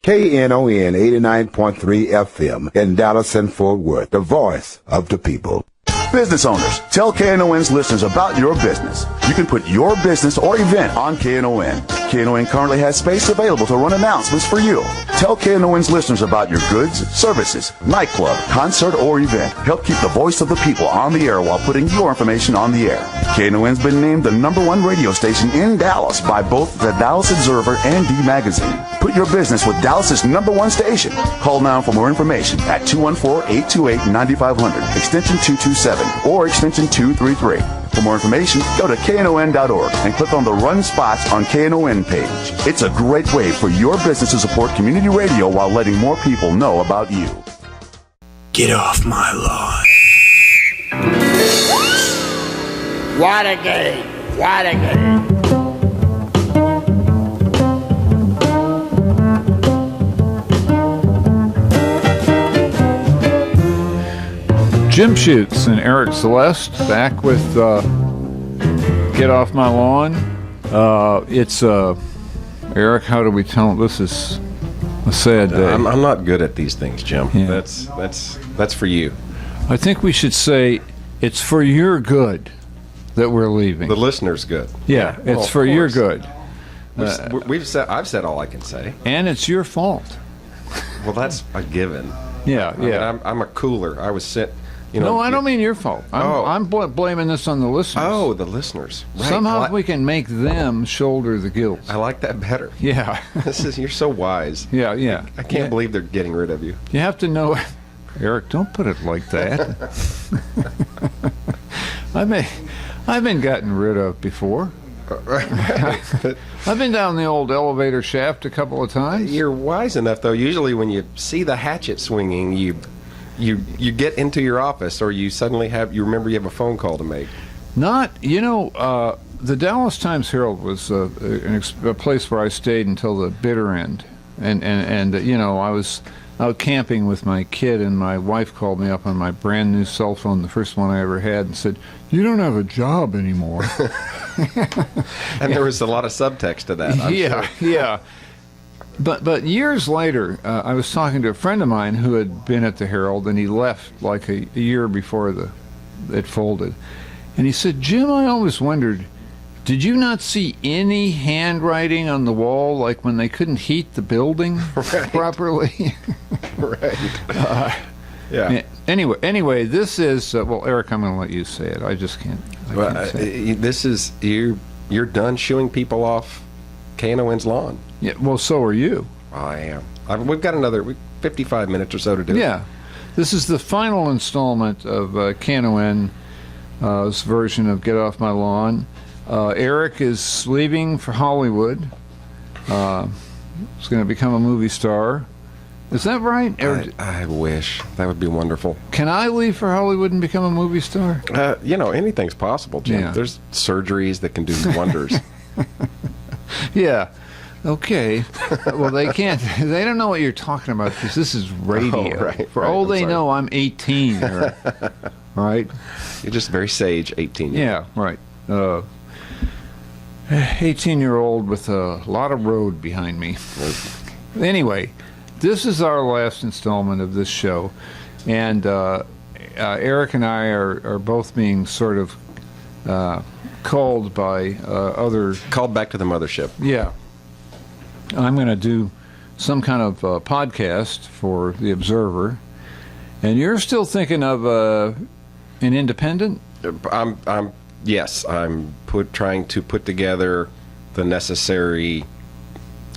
Knon 89.3 FM in Dallas and Fort Worth, the voice of the people. Business owners, tell KNON's listeners about your business. You can put your business or event on KNON. KNON currently has space available to run announcements for you. Tell KNON's listeners about your goods, services, nightclub, concert, or event. Help keep the voice of the people on the air while putting your information on the air. KNON's been named the #1 radio station in Dallas by both the Dallas Observer and D Magazine. Put your business with Dallas's #1 station. Call now for more information at 214-828-9500, extension 227, or extension 233. For more information, go to knon.org and click on the Run Spots on KNON page. It's a great way for your business to support community radio while letting more people know about you. Get off my lawn. Watergate! Watergate! Jim Schutze and Eric Celeste back with Get Off My Lawn. It's Eric, how do we tell them? This is a sad day. I'm not good at these things, Jim. Yeah. That's for you. I think we should say it's for your good that we're leaving. The listener's good. Yeah, it's for your good. I've said all I can say. And it's your fault. Well, that's a given. Yeah, I mean, I'm a cooler. I was sent. No, I don't mean your fault. I'm blaming this on the listeners. Oh, the listeners. Right. Somehow we can make them shoulder the guilt. I like that better. Yeah. You're so wise. Yeah, yeah. I can't believe they're getting rid of you. You have to know, Eric, don't put it like that. I've been gotten rid of before. I've been down the old elevator shaft a couple of times. You're wise enough, though. Usually when you see the hatchet swinging, you get into your office, or you suddenly remember you have a phone call to make. The Dallas Times-Herald was a place where I stayed until the bitter end, and I was out camping with my kid, and my wife called me up on my brand new cell phone, the first one I ever had, and said, "You don't have a job anymore." And there was a lot of subtext to that. I'm sure. Yeah. But years later, I was talking to a friend of mine who had been at the Herald, and he left like a year before it folded. And he said, "Jim, I always wondered, did you not see any handwriting on the wall, like when they couldn't heat the building properly?" Right. Yeah. Anyway, this is Eric, I'm going to let you say it. I just can't. Can't say it. This is you're done shooing people off KNON's lawn. Yeah. Well, so are you. I am. We've got another 55 minutes or so to do. Yeah. This is the final installment of KNON's version of Get Off My Lawn. Eric is leaving for Hollywood. He's going to become a movie star. Is that right? I wish. That would be wonderful. Can I leave for Hollywood and become a movie star? Anything's possible, Jim. Yeah. There's surgeries that can do wonders. Yeah. Okay. Well, they can't. They don't know what you're talking about because this is radio. Oh, right, For all they know, I'm 18. Right? You're just very sage, 18. Yeah. Right. 18-year-old with a lot of road behind me. Anyway, this is our last installment of this show, and Eric and I are both being sort of called by other... Called back to the mothership. Yeah. I'm going to do some kind of podcast for The Observer, and you're still thinking of an independent? Yes, I'm trying to put together the necessary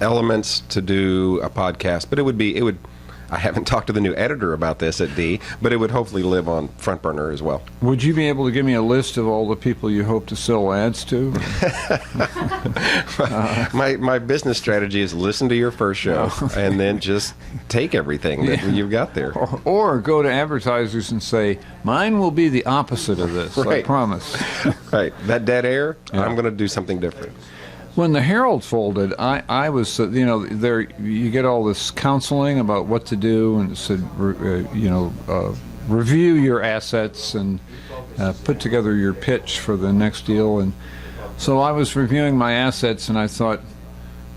elements to do a podcast, but it would I haven't talked to the new editor about this at D, but it would hopefully live on front burner as well. Would you be able to give me a list of all the people you hope to sell ads to? My business strategy is listen to your first show and then just take everything that you've got there. Or go to advertisers and say, mine will be the opposite of this, right. I promise. Right. That dead air, I'm going to do something different. When the Herald folded, I was, there you get all this counseling about what to do, and it said, review your assets and put together your pitch for the next deal. And so I was reviewing my assets, and I thought,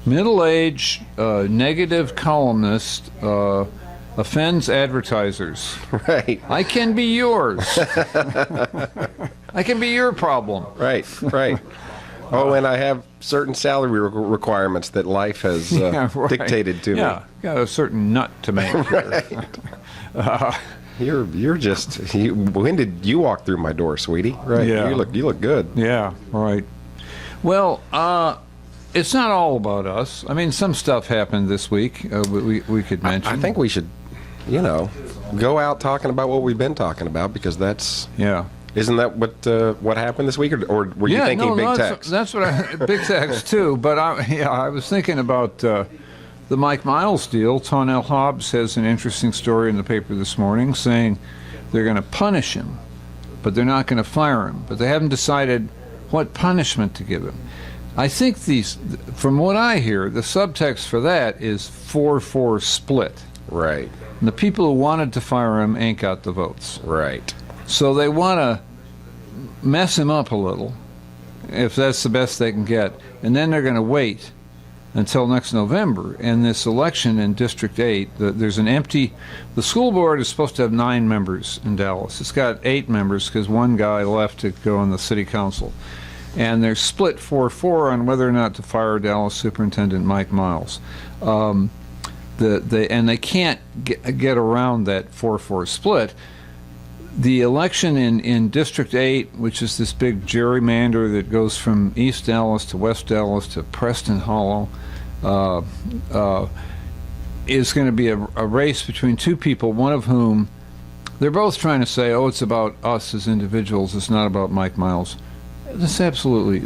Middle-aged, negative columnist offends advertisers. Right. I can be yours. I can be your problem. Right. Oh, and I have certain salary requirements that life has Right. dictated to me. Yeah, got a certain nut to make here. You're just. When did you walk through my door, sweetie? Right. Yeah. You look good. Yeah, right. Well, it's not all about us. I mean, some stuff happened this week. We could mention. I think we should, go out talking about what we've been talking about, because that's. Yeah. Isn't that what happened this week, or were you thinking big text? That's what big text too. But I was thinking about the Mike Miles deal. Tonnell Hobbs has an interesting story in the paper this morning saying they're going to punish him, but they're not going to fire him. But they haven't decided what punishment to give him. I think from what I hear, the subtext for that is 4-4 split. Right. And the people who wanted to fire him ain't got the votes. Right. So they want to mess him up a little, if that's the best they can get, and then they're going to wait until next November. And this election in District 8, the school board is supposed to have 9 members in Dallas. It's got 8 members because one guy left to go on the city council. And they're split 4-4 on whether or not to fire Dallas Superintendent Mike Miles. And they can't get around that 4-4 split. The election in District 8, which is this big gerrymander that goes from East Dallas to West Dallas to Preston Hollow, is going to be a race between 2 people, one of whom they're both trying to say, oh, it's about us as individuals, it's not about Mike Miles. That's absolutely,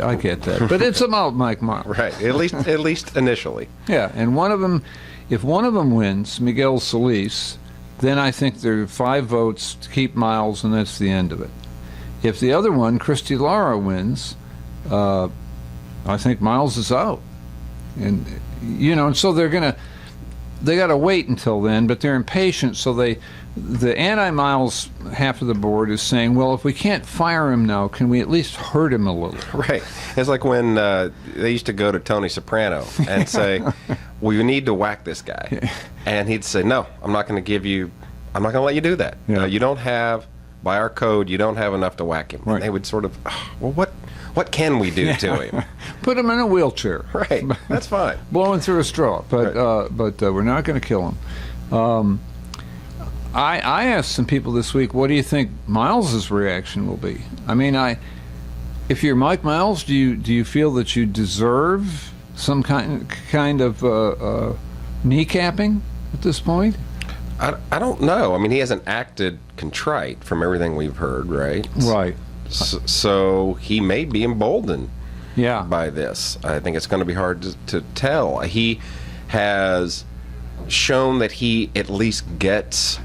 I get that. But it's about Mike Miles. Right, at least initially. Yeah, and one of them, if one of them wins, Miguel Celeste, then I think there are 5 votes to keep Miles, and that's the end of it. If the other one, Christy Lara, wins, I think Miles is out. And, and so they got to wait until then, but they're impatient, so the anti-Miles half of the board is saying, well, if we can't fire him now, can we at least hurt him a little? Right. It's like when they used to go to Tony Soprano and say, well, you need to whack this guy. And he'd say, no, I'm not going to let you do that. Yeah. You don't have, by our code, you don't have enough to whack him. Right. And they would sort of, well, what can we do to him? Put him in a wheelchair. Right. That's fine. Blowing through a straw. But we're not going to kill him. I asked some people this week, what do you think Miles's reaction will be? I mean, if you're Mike Miles, do you feel that you deserve some kind of kneecapping at this point? I don't know. I mean, he hasn't acted contrite from everything we've heard, right? Right. So he may be emboldened Yeah. by this. I think it's going to be hard to tell. He has shown that he at least gets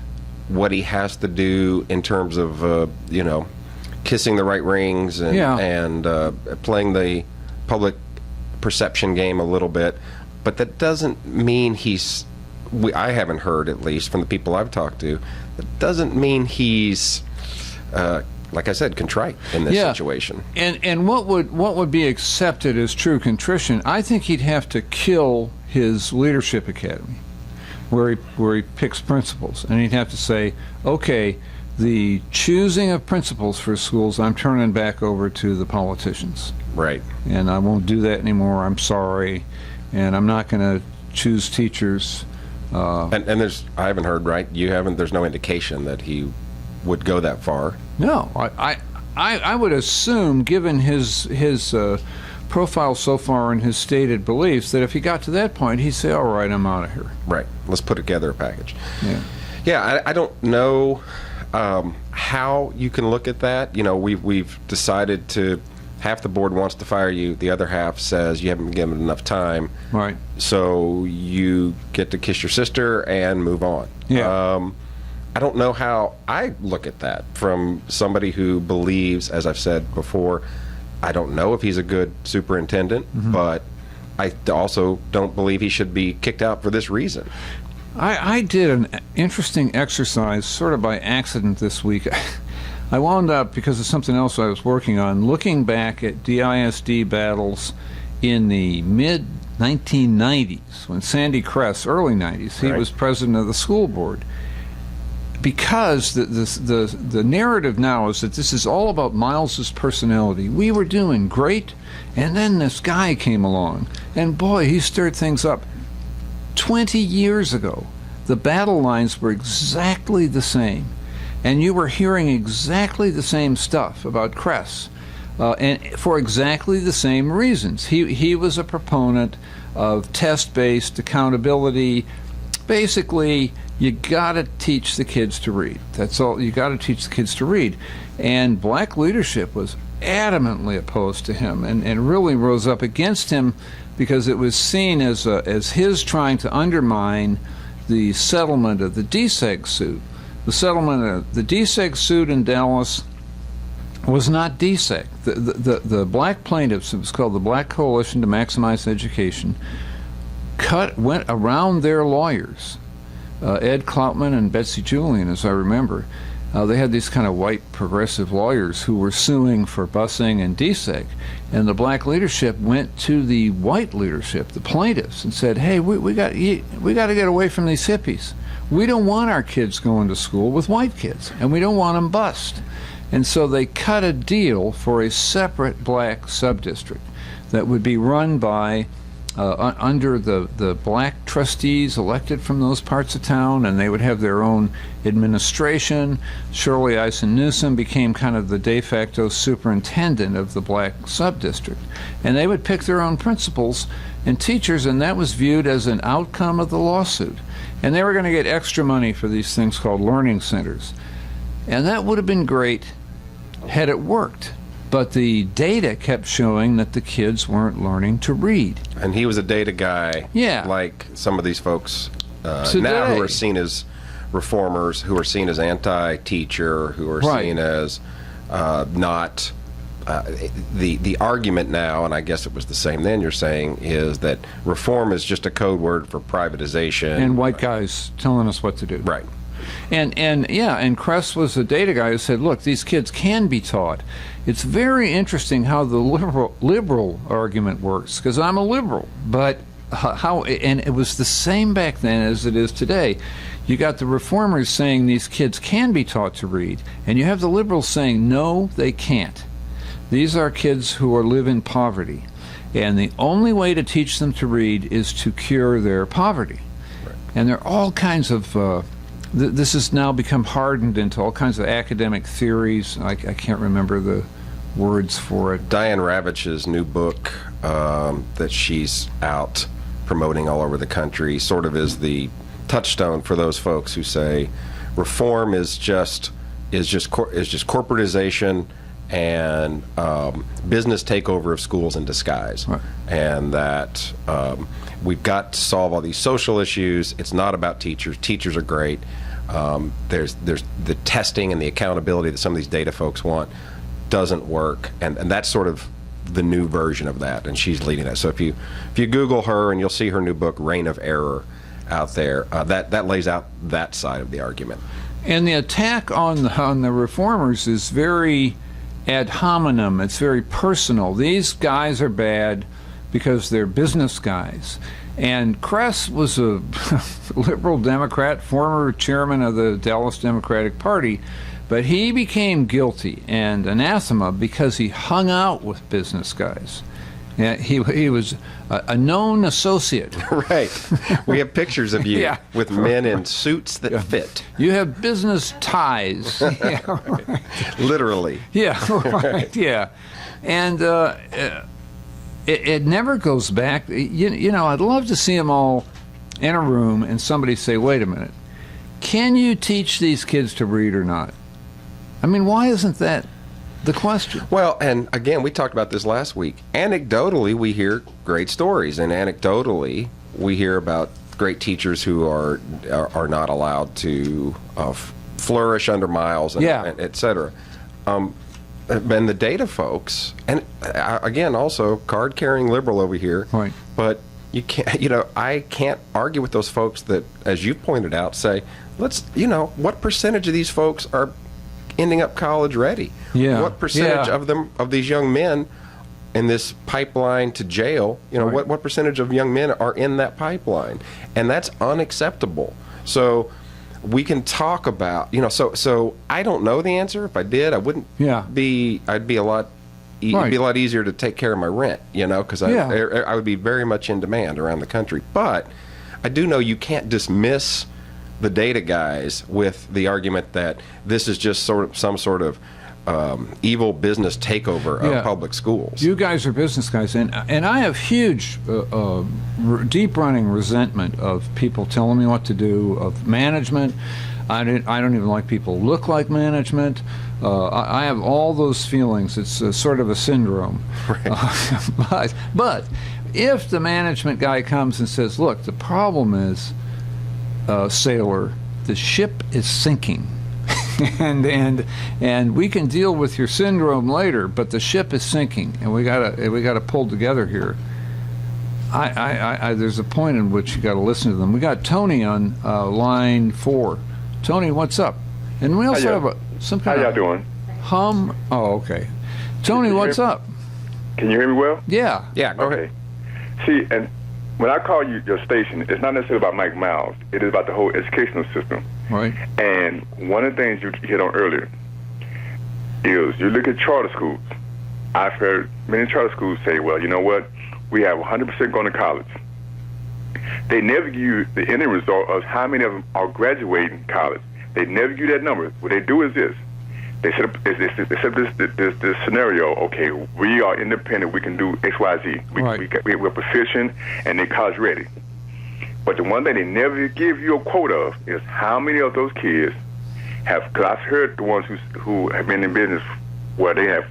what he has to do in terms of, kissing the right rings and playing the public perception game a little bit. But that doesn't mean I haven't heard, at least from the people I've talked to, that doesn't mean he's, like I said, contrite in this situation. And what would be accepted as true contrition? I think he'd have to kill his leadership academy, where he picks principals, and he'd have to say, okay, the choosing of principals for schools, I'm turning back over to the politicians. Right. And I won't do that anymore. I'm sorry, and I'm not going to choose teachers. And I haven't heard, right? You haven't. There's no indication that he would go that far. No, I would assume, given his profile so far and his stated beliefs, that if he got to that point, he'd say, all right, I'm out of here. Right. Let's put together a package. Yeah. Yeah, I don't know how you can look at that. We've decided to, half the board wants to fire you, the other half says you haven't given enough time. Right. So you get to kiss your sister and move on. Yeah. I don't know how I look at that from somebody who believes, as I've said before, I don't know if he's a good superintendent, but I also don't believe he should be kicked out for this reason. I did an interesting exercise sort of by accident this week. I wound up, because of something else I was working on, looking back at DISD battles in the 1990s, when Sandy Kress, early 90s, he was president of the school board. Because the narrative now is that this is all about Miles's personality. We were doing great, and then this guy came along, and boy, he stirred things up. 20 years ago, the battle lines were exactly the same, and you were hearing exactly the same stuff about Kress, and for exactly the same reasons. He was a proponent of test-based accountability. Basically, you got to teach the kids to read. That's all. You got to teach the kids to read. And black leadership was adamantly opposed to him and really rose up against him because it was seen as his trying to undermine the settlement of the DSEG suit. The settlement of the DSEG suit in Dallas was not DSEG. The black plaintiffs, it was called the Black Coalition to Maximize Education, went around their lawyers, Ed Kloutman and Betsy Julian, as I remember. They had these kind of white progressive lawyers who were suing for busing and DSEG, and the black leadership went to the white leadership, the plaintiffs, and said, "Hey, we got to get away from these hippies. We don't want our kids going to school with white kids, and we don't want them bused." And so they cut a deal for a separate black subdistrict that would be run by under the black trustees elected from those parts of town, and they would have their own administration. Shirley Eisen Newsom became kind of the de facto superintendent of the black subdistrict, and they would pick their own principals and teachers, and that was viewed as an outcome of the lawsuit. And they were going to get extra money for these things called learning centers, and that would have been great had it worked. But the data kept showing that the kids weren't learning to read. And he was a data guy, like some of these folks now who are seen as reformers, who are seen as anti-teacher, who are seen as not... the argument now, and I guess it was the same then, you're saying, is that reform is just a code word for privatization. And white guys telling us what to do. Right. And Kress was a data guy who said, look, these kids can be taught. It's very interesting how the liberal argument works, because I'm a liberal, but and it was the same back then as it is today. You got the reformers saying these kids can be taught to read, and you have the liberals saying, no, they can't. These are kids who live in poverty, and the only way to teach them to read is to cure their poverty. Right. And there are all kinds of... this has now become hardened into all kinds of academic theories. I can't remember the words for it. Diane Ravitch's new book that she's out promoting all over the country sort of is the touchstone for those folks who say reform is just corporatization and business takeover of schools in disguise. Right. And that we've got to solve all these social issues. It's not about teachers. Teachers are great. There's the testing and the accountability that some of these data folks want doesn't work, and that's sort of the new version of that, and she's leading that. So if you Google her, and you'll see her new book, Reign of Error, out there. That lays out that side of the argument. And the attack on the reformers is very ad hominem. It's very personal. These guys are bad because they're business guys. And Kress was a liberal Democrat, former chairman of the Dallas Democratic Party, but he became guilty and anathema because he hung out with business guys. Yeah, he was a known associate. Right. We have pictures of you with men in suits that fit. You have business ties. Yeah, right. Literally. Yeah, right. Yeah. And it never goes back. You know, I'd love to see them all in a room and somebody say, wait a minute, can you teach these kids to read or not? I mean, why isn't that the question? Well, and again, we talked about this last week. Anecdotally, we hear great stories, and anecdotally, we hear about great teachers who are not allowed to flourish under Miles, and et cetera. And the data folks, and again, also card-carrying liberal over here. Right. But you can't. I can't argue with those folks that, as you pointed out, say, what percentage of these folks are ending up college ready? Yeah. What percentage of these young men in this pipeline to jail, what percentage of young men are in that pipeline? And that's unacceptable. So we can talk about, so I don't know the answer. If I did, I wouldn't I'd be a lot it'd be a lot easier to take care of my rent, because I would be very much in demand around the country. But I do know you can't dismiss the data guys with the argument that this is just some sort of evil business takeover of public schools. You guys are business guys, and I have huge, deep-running resentment of people telling me what to do, of management. I don't even like people who look like management. I have all those feelings. It's sort of a syndrome. Right. But if the management guy comes and says, look, the problem is, sailor, the ship is sinking. and we can deal with your syndrome later, but the ship is sinking, and we gotta pull together here. There's a point in which you got to listen to them. We got Tony on line 4. Tony, what's up? And we also have some kind How y'all doing? hum. Oh, okay. Tony, what's up? Can you hear me well? Yeah. Go ahead. See, and when I call you your station, it's not necessarily about Mike Miles. It is about the whole educational system. Right. And one of the things you hit on earlier is you look at charter schools. I've heard many charter schools say, well, you know what? We have 100% going to college. They never give you the ending result of how many of them are graduating college. They never give you that number. What they do is this. They set up this scenario. Okay, we are independent. We can do X, Y, Z. We're proficient, and they're college ready. But the one thing they never give you a quote of is how many of those kids have. Because I've heard the ones who have been in business where they have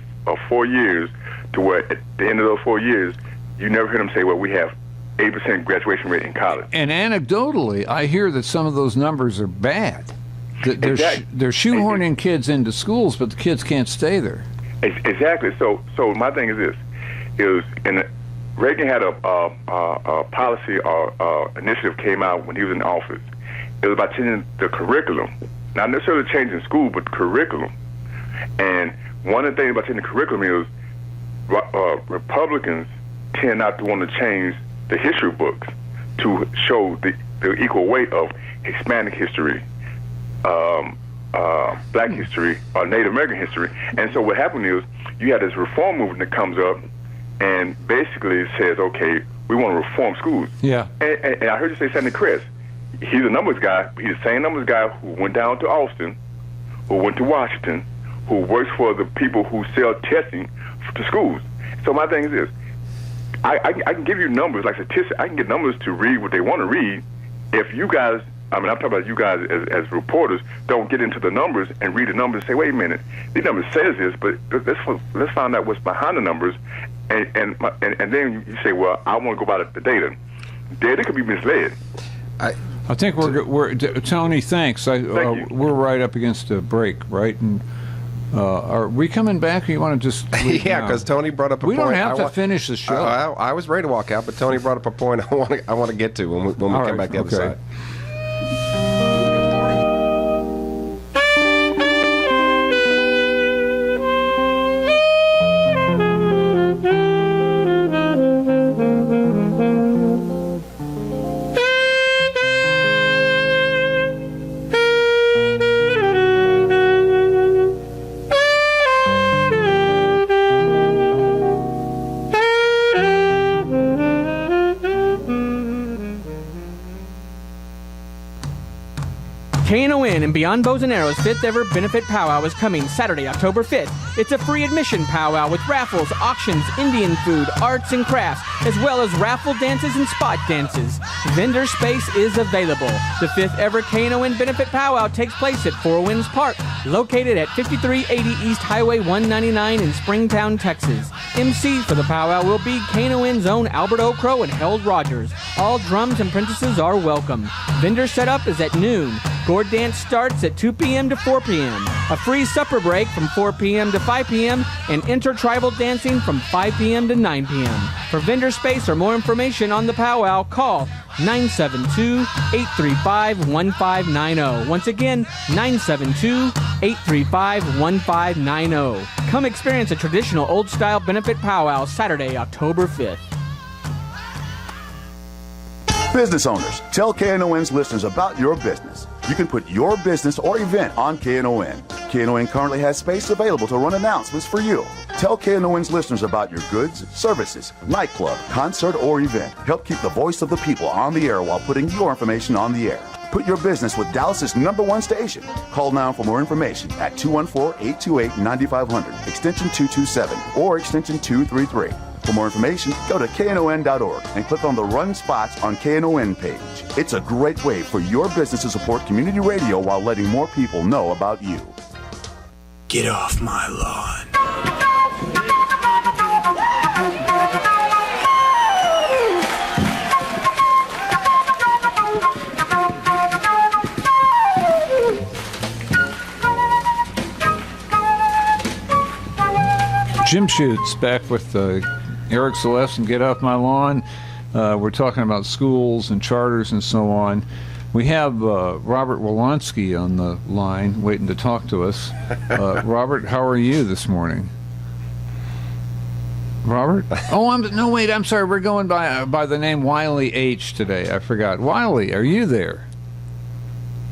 4 years, to where at the end of those 4 years, you never hear them say, "Well, we have 80% graduation rate in college." And anecdotally, I hear that some of those numbers are bad. They're shoehorning kids into schools, but the kids can't stay there. Exactly. So my thing is this: Reagan had a policy or initiative came out when he was in office. It was about changing the curriculum, not necessarily changing school, but curriculum. And one of the things about changing the curriculum is Republicans tend not to want to change the history books to show the equal weight of Hispanic history, Black history, or Native American history. And so what happened is you had this reform movement that comes up and basically says, okay, we want to reform schools. Yeah. And I heard you say something to Chris. He's a numbers guy. He's the same numbers guy who went down to Austin, who went to Washington, who works for the people who sell testing to schools. So my thing is this. I can give you numbers, like statistics. I can get numbers to read what they want to read. If you guys, I'm talking about you guys as reporters, don't get into the numbers and read the numbers and say, wait a minute, these numbers says this, but let's find out what's behind the numbers. And then you say, well, I want to go by the data. Data could be misled. I think we're Tony, thanks. Thank you. We're right up against a break, right? And are we coming back, or you want to just leave Yeah, now? because Tony brought up a we point. don't have to finish the show. I was ready to walk out, but Tony brought up a point I want to get to when we come back the other side. Knon and Beyond Bows and Arrows 5th ever benefit powwow is coming Saturday, October 5th. It's a free admission powwow with raffles, auctions, Indian food, arts and crafts, as well as raffle dances and spot dances. Vendor space is available. The 5th ever Knon benefit powwow takes place at Four Winds Park, located at 5380 East Highway 199 in Springtown, Texas. MC for the powwow will be Knon's own Albert O'Crow and Harold Rogers. All drums and apprentices are welcome. Vendor setup is at noon. Gourd dance starts at 2 p.m. to 4 p.m. A free supper break from 4 p.m. to 5 p.m. and intertribal dancing from 5 p.m. to 9 p.m. For vendor space or more information on the powwow, call 972-835-1590. Once again, 972-835-1590. Come experience a traditional old-style benefit powwow Saturday, October 5th. Business owners, tell KNON's listeners about your business. You can put your business or event on KNON. KNON currently has space available to run announcements for you. Tell KNON's listeners about your goods, services, nightclub, concert, or event. Help keep the voice of the people on the air while putting your information on the air. Put your business with Dallas's #1 station. Call now for more information at 214-828-9500, extension 227, or extension 233. For more information, go to knon.org and click on the Run Spots on KNON page. It's a great way for your business to support community radio while letting more people know about you. Get off my lawn. Jim Schutze back with Eric Celeste and Get Off My Lawn. We're talking about schools and charters and so on. We have Robert Wolonsky on the line waiting to talk to us. Robert, how are you this morning? Robert? Oh, I'm sorry. We're going by the name Wiley H today. I forgot. Wiley, are you there?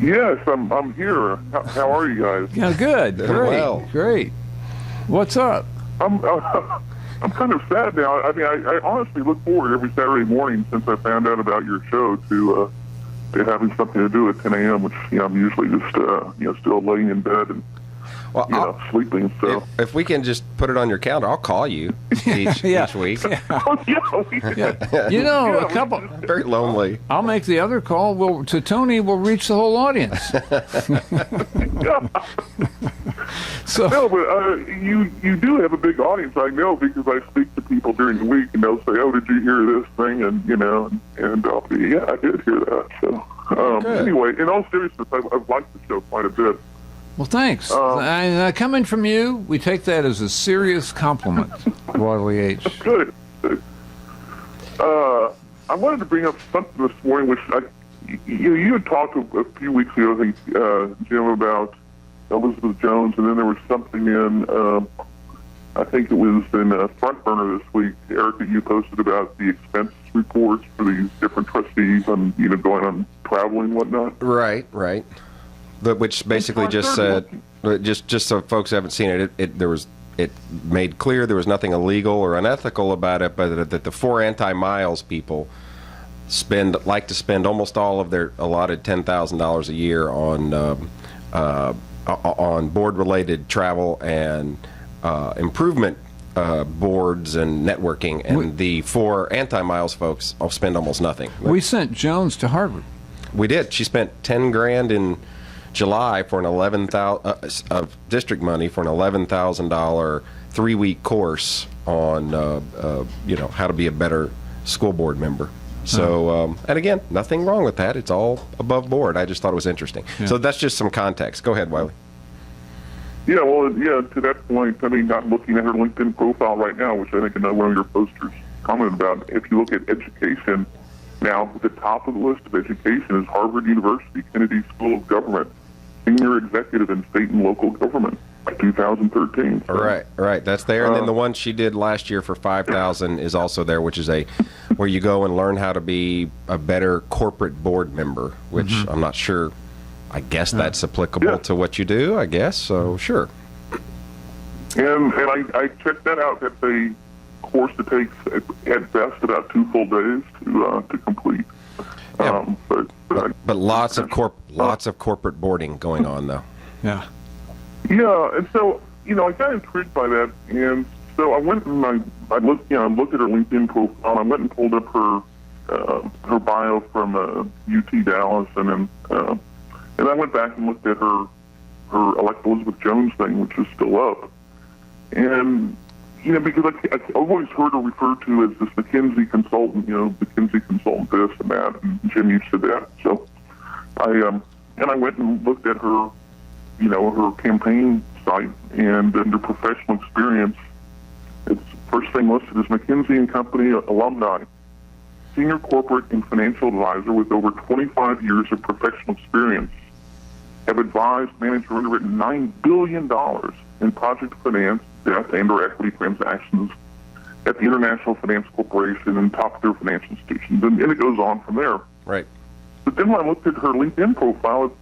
Yes, I'm here. How are you guys? Yeah, good. Great. Great. What's up? I'm kind of sad now. I mean, I honestly look forward every Saturday morning since I found out about your show to having something to do at 10 a.m., which I'm usually just still laying in bed and sleeping. So if we can just put it on your calendar, I'll call you each week. Yeah. A couple. Very lonely. I'll make the other call. To Tony. We'll reach the whole audience. So no, but you do have a big audience. I know because I speak to people during the week, and they'll say, "Oh, did you hear this thing?" And I'll be, "Yeah, I did hear that." So anyway, in all seriousness, I've liked the show quite a bit. Well, thanks. Coming from you, we take that as a serious compliment, Wiley H. Good. I wanted to bring up something this morning, which you had talked a few weeks ago, I think, Jim, about Elizabeth Jones, and then there was something in, I think it was in Front Burner this week, Eric, that you posted about the expense reports for these different trustees on, going on traveling and whatnot. Right. Which basically just said, just so folks haven't seen it, it made clear there was nothing illegal or unethical about it, but that the 4 anti-miles people like to spend almost all of their allotted $10,000 a year on board-related travel and improvement boards and networking, and the 4 anti-miles folks all spend almost nothing. We sent Jones to Harvard. We did. She spent $10,000 in July for an $11,000 of district money for an $11,000 3-week course on how to be a better school board member. So and again, nothing wrong with that. It's all above board. I just thought it was interesting. Yeah. So that's just some context. Go ahead, Wiley. Yeah, well, to that point, I mean, I'm looking at her LinkedIn profile right now, which I think another one of your posters commented about. If you look at education, now at the top of the list of education is Harvard University Kennedy School of Government, Senior Executive in State and Local Government, 2013. So. Right. That's there. And then the one she did last year for $5,000 is also there, which is where you go and learn how to be a better corporate board member, which I'm not sure. I guess that's applicable to what you do, I guess. So, sure. And I checked that out. That's a course that takes, at best, about 2 full days to complete. Yeah. But lots of corporate boarding going on, though. Yeah. Yeah, and so, I got intrigued by that, and so I went and I looked at her LinkedIn profile. I went and pulled up her bio from UT Dallas, and then I went back and looked at her Elect Elizabeth Jones thing, which is still up, and because I've always heard her referred to as this McKinsey consultant, McKinsey consultant this and that, and Jim, you said that, so I And I went and looked at her, her campaign site, and under professional experience, it's first thing listed is McKinsey & Company alumni, senior corporate and financial advisor with over 25 years of professional experience, have advised, managed, or underwritten $9 billion in project finance, debt, and/or equity transactions at the International Finance Corporation and top-tier financial institutions, and it goes on from there. Right. But then when I looked at her LinkedIn profile,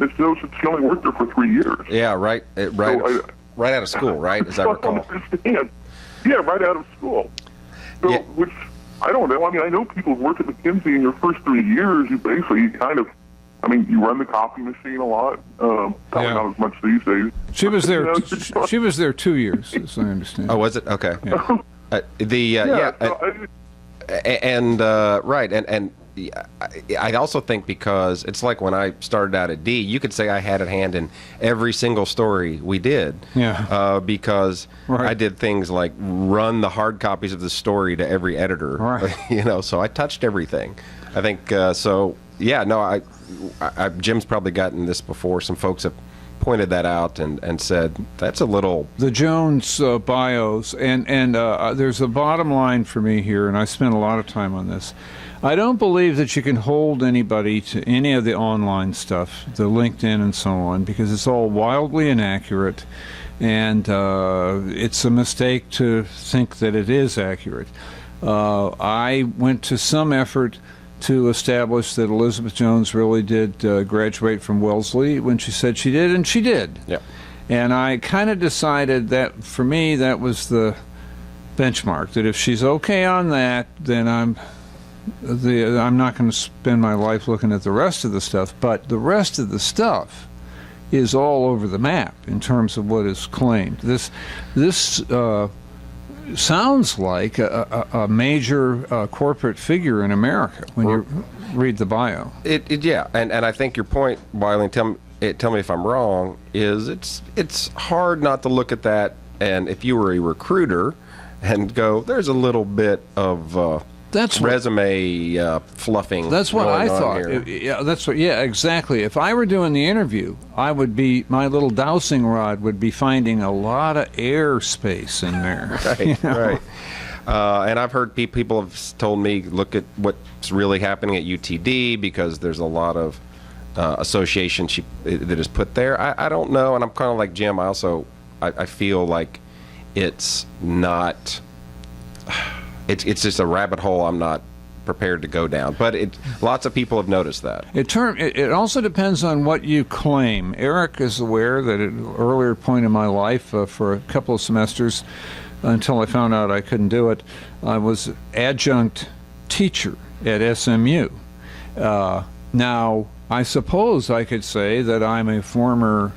it shows that she only worked there for 3 years. Yeah, right. Right out of school, right? As I recall. Yeah, right out of school. So, Yeah. Which, I don't know. I mean, I know people who work at McKinsey in your first 3 years, you kind of, you run the copy machine a lot. Probably not as much these days. She was there. She was there 2 years, as I understand. Oh, was it? Okay. Yeah. Right, and I also think because it's like when I started out at D, you could say I had a hand in every single story we did. Yeah. Because I did things like run the hard copies of the story to every editor. Right. So I touched everything. I think so. Yeah. No. I Jim's probably gotten this before. Some folks have pointed that out and said that's a little the Jones bios and there's a bottom line for me here, and I spent a lot of time on this. I don't believe that you can hold anybody to any of the online stuff, the LinkedIn and so on, because it's all wildly inaccurate, and it's a mistake to think that it is accurate. I went to some effort to establish that Elizabeth Jones really did graduate from Wellesley when she said she did, and she did. Yeah. And I kind of decided that, for me, that was the benchmark, that if she's okay on that, then I'm not going to spend my life looking at the rest of the stuff. But the rest of the stuff is all over the map in terms of what is claimed. This sounds like a major corporate figure in America when you read the bio. Yeah, and I think your point, Wiley, tell me if I'm wrong, is it's hard not to look at that, and if you were a recruiter and go, there's a little bit of resume fluffing. That's what I thought. Here. Exactly. If I were doing the interview, my little dowsing rod would be finding a lot of air space in there. Right, right. And I've heard people have told me, look at what's really happening at UTD, because there's a lot of association that is put there. I don't know, and I'm kind of like Jim. I feel like it's not. It's just a rabbit hole I'm not prepared to go down. But lots of people have noticed that. It also depends on what you claim. Eric is aware that at an earlier point in my life, for a couple of semesters, until I found out I couldn't do it, I was adjunct teacher at SMU. Now, I suppose I could say that I'm a former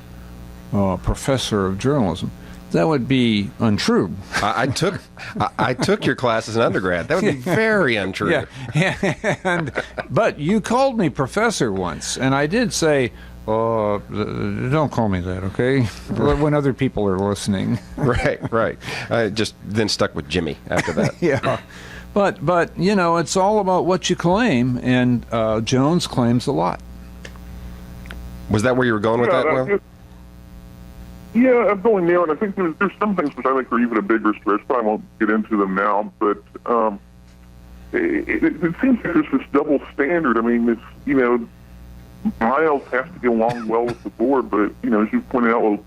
professor of journalism. That would be untrue. I took your class as an undergrad. That would be very untrue. Yeah. But you called me professor once, and I did say, don't call me that, okay? When other people are listening. Right. I just then stuck with Jimmy after that. Yeah. But it's all about what you claim, and Jones claims a lot. Was that where you were going with that, Will? Yeah, I'm going there, and I think there's some things which I think are even a bigger stretch, but I won't get into them now. But it seems like there's this double standard. I mean, it's, Miles has to get along well with the board, but, as you pointed out, well,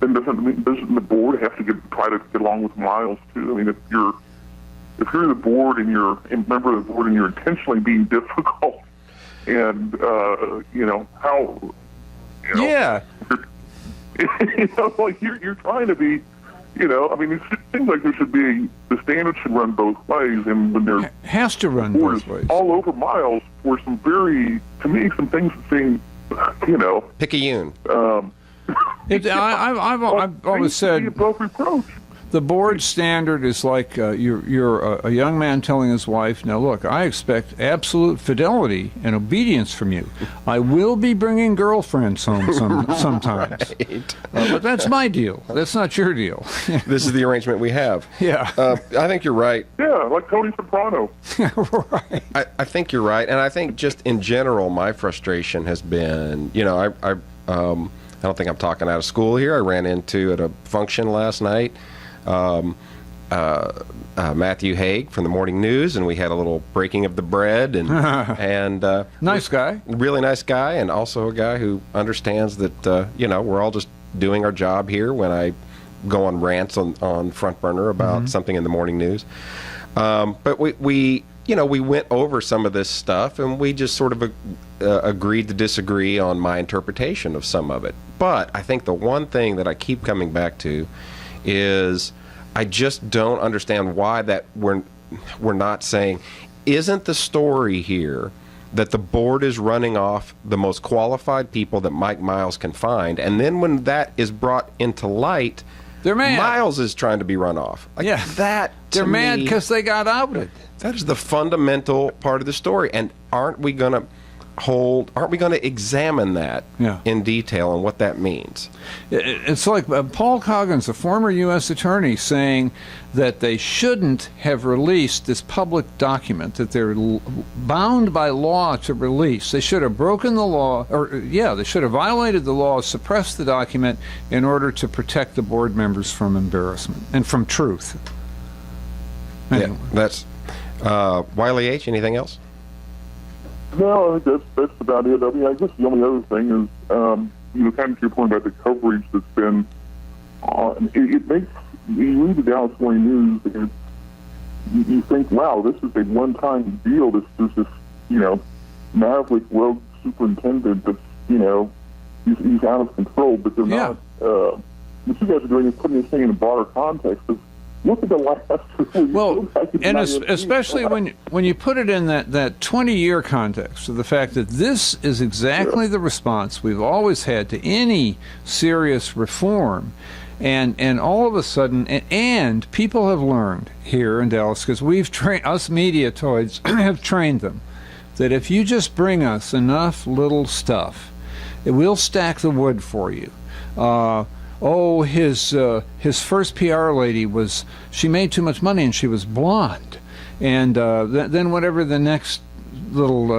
then doesn't the board have to try to get along with Miles, too? I mean, if you're the board and you're a member of the board and you're intentionally being difficult, and, how... Yeah. Like you're trying to be, it seems like there should be, the standard should run both ways, and when there has to run both ways. All over Miles for some some things that seem, Picayune. I've always said the appropriate approach. The board standard is like you're a young man telling his wife, now look, I expect absolute fidelity and obedience from you. I will be bringing girlfriends home sometimes. Right. But that's my deal. That's not your deal. This is the arrangement we have. Yeah. I think you're right. Yeah, like Tony Soprano. Right. I think you're right, and I think just in general, my frustration has been, I don't think I'm talking out of school here. I ran into at a function last night Matthew Haig from the Morning News, and we had a little breaking of the bread, and nice guy, really nice guy, and also a guy who understands that we're all just doing our job here. When I go on rants on Front Burner about something in the Morning News, but we went over some of this stuff, and we just sort of agreed to disagree on my interpretation of some of it. But I think the one thing that I keep coming back to is I just don't understand why that we're not saying, isn't the story here that the board is running off the most qualified people that Mike Miles can find, and then when that is brought into light, they're mad. Miles is trying to be run off. That they're mad because they got outed. That is the fundamental part of the story, and aren't we going to examine that in detail and what that means? It's like Paul Coggins, a former U.S. attorney, saying that they shouldn't have released this public document that they're bound by law to release. They should have broken the law, they should have violated the law, suppressed the document in order to protect the board members from embarrassment and from truth. Anyway. Yeah, that's Wiley H., anything else? No, I think that's about it. I mean, I guess the only other thing is, kind of to your point about the coverage that's been on. It makes you read the Dallas Morning News, and you think, wow, this is a one-time deal. There's this, maverick rogue superintendent that's, he's out of control, but they're not. What you guys are doing is putting this thing in a broader context of. Look at the last. Well, and especially when you put it in that 20-year context of the fact that this is exactly the response we've always had to any serious reform, and all of a sudden, and people have learned here in Dallas, because we've trained, us mediatoids have trained them, that if you just bring us enough little stuff, we'll stack the wood for you. His first PR lady she made too much money and she was blonde. And then whatever the next little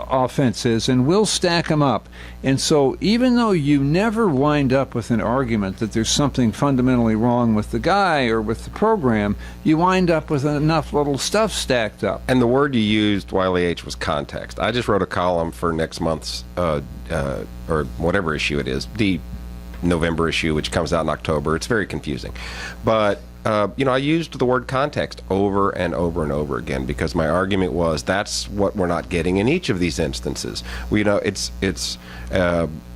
offense is, and we'll stack them up. And so even though you never wind up with an argument that there's something fundamentally wrong with the guy or with the program, you wind up with enough little stuff stacked up. And the word you used, Wiley H., was context. I just wrote a column for next month's, or whatever issue it is, the November issue, which comes out in October. It's very confusing. But, I used the word context over and over and over again because my argument was that's what we're not getting in each of these instances. It's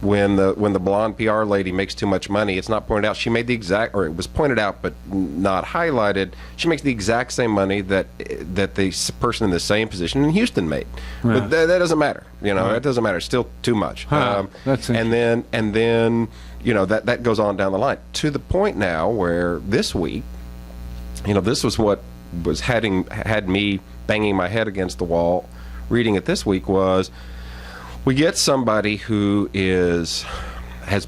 when the blonde PR lady makes too much money, it's not pointed out. She made or it was pointed out but not highlighted. She makes the exact same money that the person in the same position in Houston made. Right. But that doesn't matter. That doesn't matter. It's still too much. That's and then that goes on down the line to the point now where this week, this was what was had me banging my head against the wall reading it this week was we get somebody who has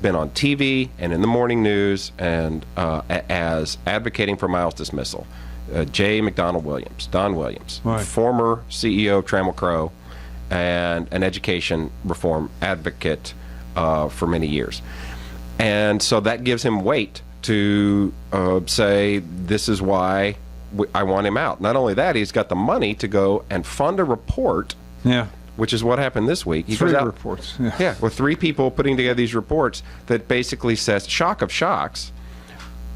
been on TV and in the Morning News and as advocating for Miles' dismissal. J. McDonald Williams, Don Williams, right. Former CEO of Trammell Crow and an education reform advocate for many years. And so that gives him weight to say, this is why I want him out. Not only that, he's got the money to go and fund a report, which is what happened this week. He Three goes out, reports. with three people putting together these reports that basically says, shock of shocks,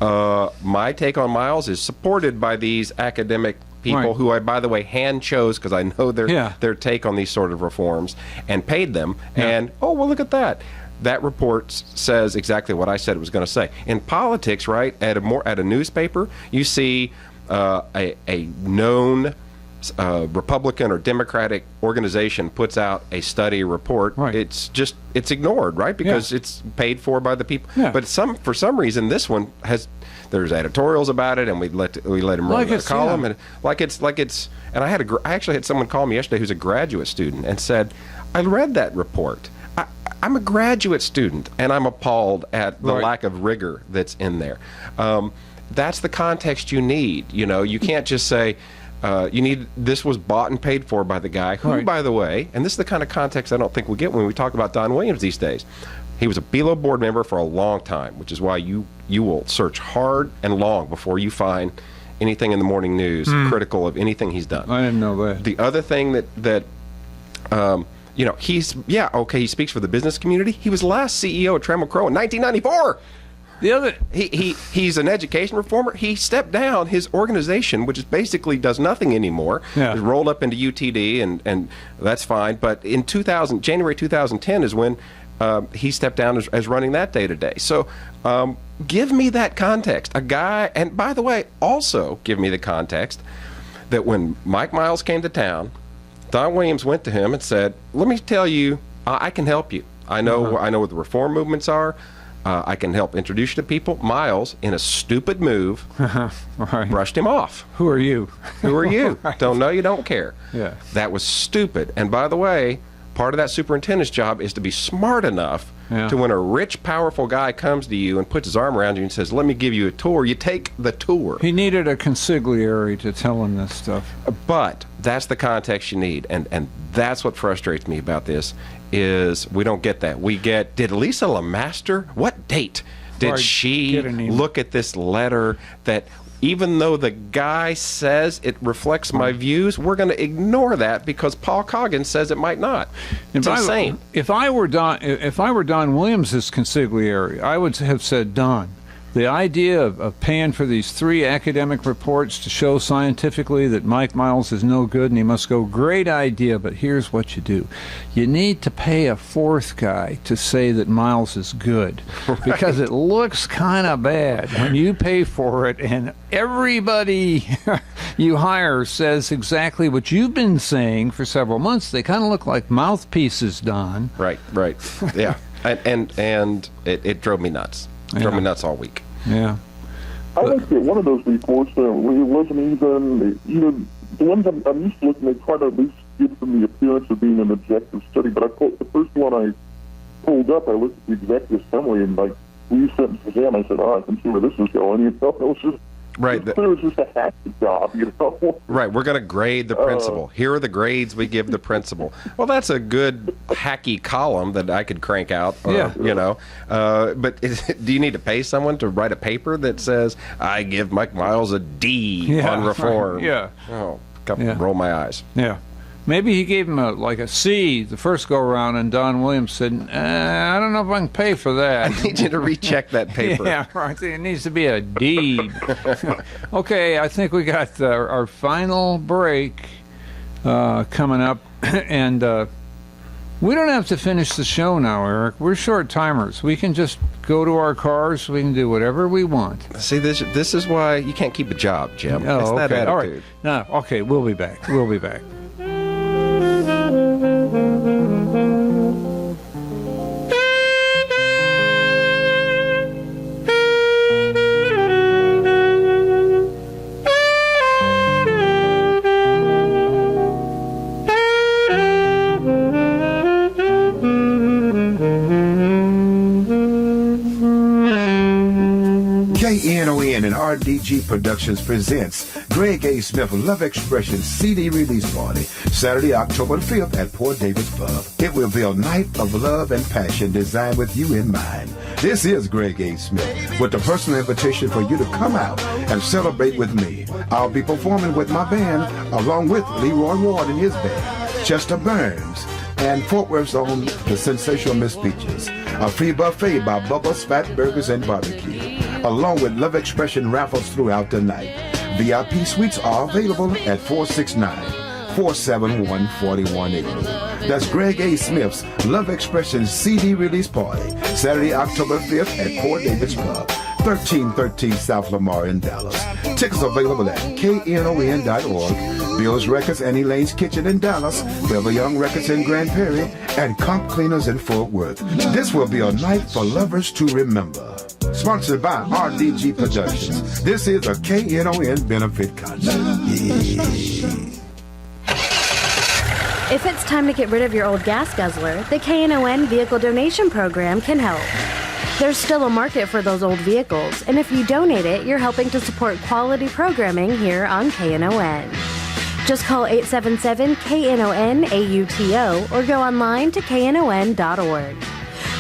my take on Miles is supported by these academic people who I, by the way, hand chose because I know their take on these sort of reforms and paid them. And, look at that. That report says exactly what I said it was going to say. In politics, right, at a newspaper, you see a known Republican or Democratic organization puts out a study report, it's ignored, right? Because it's paid for by the people. Yeah. But for some reason, this one there's editorials about it, and we let them write a column, and and I actually had someone call me yesterday who's a graduate student and said, I read that report. I'm a graduate student, and I'm appalled at the lack of rigor that's in there. That's the context you need. You can't just say, this was bought and paid for by the guy who, by the way, and this is the kind of context I don't think we get when we talk about Don Williams these days. He was a BELO board member for a long time, which is why you will search hard and long before you find anything in the morning news critical of anything he's done. I didn't know that. The other thing that he speaks for the business community. He was last CEO of Trammell Crow in 1994. He's an education reformer. He stepped down. His organization, which basically does nothing anymore, is rolled up into UTD, and that's fine. But in January 2010 is when he stepped down as running that day to day. So give me that context. A guy, and by the way, also give me the context that when Mike Miles came to town, Don Williams went to him and said, let me tell you, I can help you. I know what the reform movements are. I can help introduce you to people. Miles, in a stupid move, brushed him off. Who are you? Who are you? Don't know you, don't care. Yeah. That was stupid. And by the way, part of that superintendent's job is to be smart enough to when a rich, powerful guy comes to you and puts his arm around you and says, let me give you a tour, you take the tour. He needed a consigliere to tell him this stuff. But that's the context you need. And that's what frustrates me about this, is we don't get that. Did Lisa LeMaster, what date did she look at this letter that, even though the guy says it reflects my views, we're going to ignore that because Paul Coggins says it might not. It's insane. If I were Don Williams' consigliere, I would have said, Don, the idea of paying for these 3 academic reports to show scientifically that Mike Miles is no good and he must go, great idea, but here's what you do. You need to pay a 4th guy to say that Miles is good, because it looks kind of bad when you pay for it and everybody you hire says exactly what you've been saying for several months. They kind of look like mouthpieces, Don. Right. Yeah. and it drove me nuts. Drove me nuts all week. Yeah. I like that one of those reports, it wasn't even the ones I'm used to looking at, try to at least give them the appearance of being an objective study. But the first one I pulled up, I looked at the executive summary, and like 3 sentences in, I said, I can see where this is going. It was just right. It was just a hacky job, Right. We're going to grade the principal. Here are the grades we give the principal. Well, that's a good hacky column that I could crank out. But do you need to pay someone to write a paper that says, I give Mike Miles a D on reform? Right. Yeah. Oh, roll my eyes. Yeah. Maybe he gave him a C the first go-around, and Don Williams said, I don't know if I can pay for that. I need you to recheck that paper. Yeah, right. It needs to be a D. Okay, I think we got our final break coming up, and we don't have to finish the show now, Eric. We're short timers. We can just go to our cars. We can do whatever we want. See, this is why you can't keep a job, Jim. Oh, it's okay. that attitude. All right. No, okay, we'll be back. We'll be back. Knon and RDG Productions presents Greg A. Smith Love Expression CD release party, Saturday, October 5th at Port Davis Pub. It will be a night of love and passion designed with you in mind. This is Greg A. Smith with a personal invitation for you to come out and celebrate with me. I'll be performing with my band along with Leroy Ward and his band, Chester Burns, and Fort Worth's own The Sensational Miss Peaches. A free buffet by Bubba's Fat Burgers and Barbecue, along with Love Expression raffles throughout the night. VIP suites are available at 469-471-4180. That's Greg A. Smith's Love Expression CD release party, Saturday, October 5th at Port Davis Pub, 1313 South Lamar in Dallas. Tickets available at knon.org. Bill's Records and Elaine's Kitchen in Dallas, Beverly Young Records in Grand Prairie, and Comp Cleaners in Fort Worth. This will be a night for lovers to remember. Sponsored by RDG Productions. This is a KNON benefit concert. If it's time to get rid of your old gas guzzler, the KNON Vehicle Donation Program can help. There's still a market for those old vehicles, and if you donate it, you're helping to support quality programming here on KNON. Just call 877-KNON-AUTO or go online to KNON.org.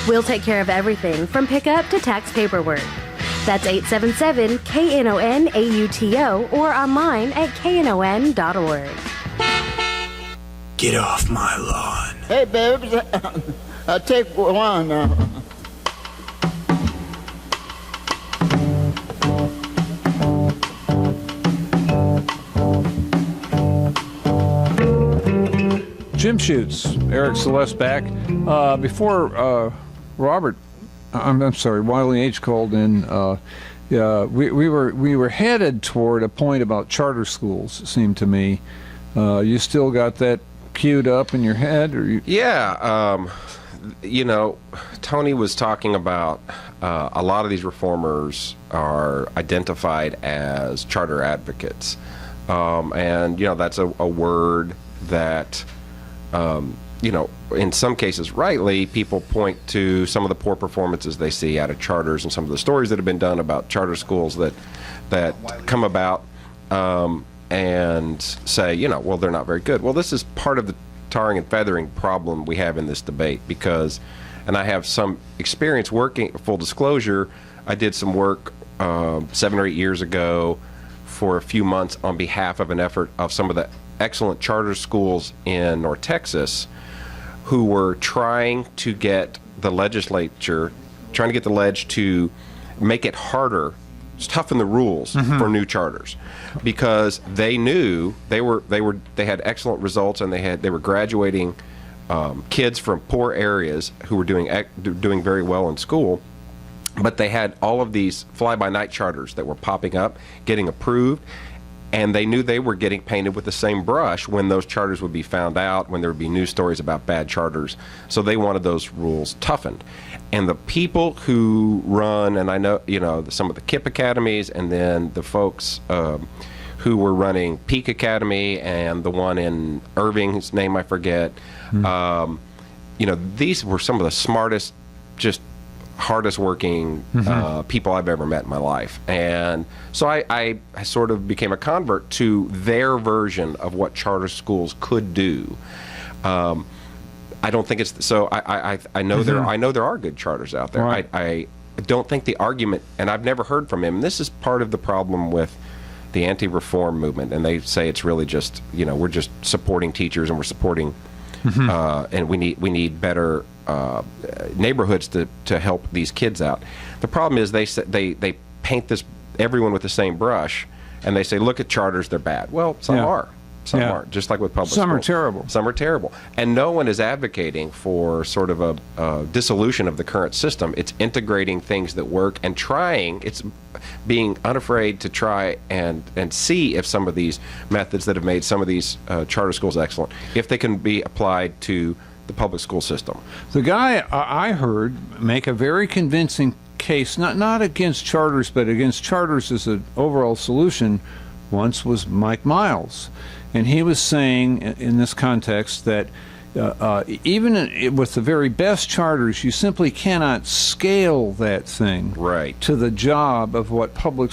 We'll take care of everything from pickup to tax paperwork. That's 877-KNON-AUTO or online at KNON.org. Get off my lawn. Hey, babes, I'll take one. Jim Schutze, Eric Celeste back. Before Robert, I'm sorry, Wiley H. called in. We were headed toward a point about charter schools. It seemed to me. You still got that queued up in your head, or you? Yeah, Tony was talking about a lot of these reformers are identified as charter advocates, and that's a word that. In some cases, rightly, people point to some of the poor performances they see out of charters and some of the stories that have been done about charter schools that come about and say, well, they're not very good. Well, this is part of the tarring and feathering problem we have in this debate because, and I have some experience working, full disclosure, I did some work 7 or 8 years ago for a few months on behalf of an effort of some of the excellent charter schools in North Texas who were trying to get the legislature, trying to get the ledge to make it harder, toughen the rules for new charters, because they knew they had excellent results and they were graduating kids from poor areas who were doing very well in school, but they had all of these fly-by-night charters that were popping up, getting approved. And they knew they were getting painted with the same brush when those charters would be found out, when there would be news stories about bad charters. So they wanted those rules toughened. And the people who run, and I know, some of the KIPP academies, and then the folks who were running Peak Academy and the one in Irving, whose name I forget, these were some of the smartest, just hardest working people I've ever met in my life. And so I sort of became a convert to their version of what charter schools could do. I don't think it's so. I know there are good charters out there. Right. I don't think the argument, and I've never heard from him. This is part of the problem with the anti-reform movement, and they say it's really just we're just supporting teachers and we're supporting and we need better neighborhoods to help these kids out. The problem is they paint everyone with the same brush, and they say, look at charters, they're bad. Well, some are. Some aren't, just like with public schools. Some are terrible. Some are terrible. And no one is advocating for sort of a dissolution of the current system. It's integrating things that work and it's being unafraid to try and see if some of these methods that have made some of these charter schools excellent, if they can be applied to the public school system. The guy I heard make a very convincing case, not against charters, but against charters as an overall solution, once was Mike Miles. And he was saying in this context that even with the very best charters, you simply cannot scale that thing to the job of what public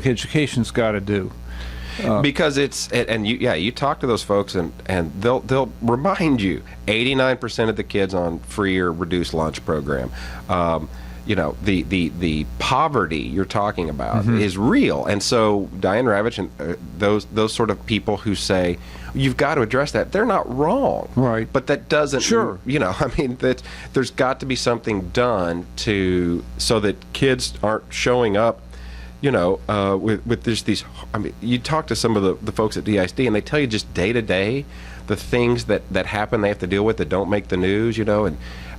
education's got to do. Because you talk to those folks and they'll remind you 89% of the kids on free or reduced lunch program. The poverty you're talking about is real, and so Diane Ravitch and those sort of people who say you've got to address that, they're not wrong, right? But that doesn't, that there's got to be something done so that kids aren't showing up, with just these. I mean, you talk to some of the folks at DISD, and they tell you just day to day the things that happen they have to deal with that don't make the news, and.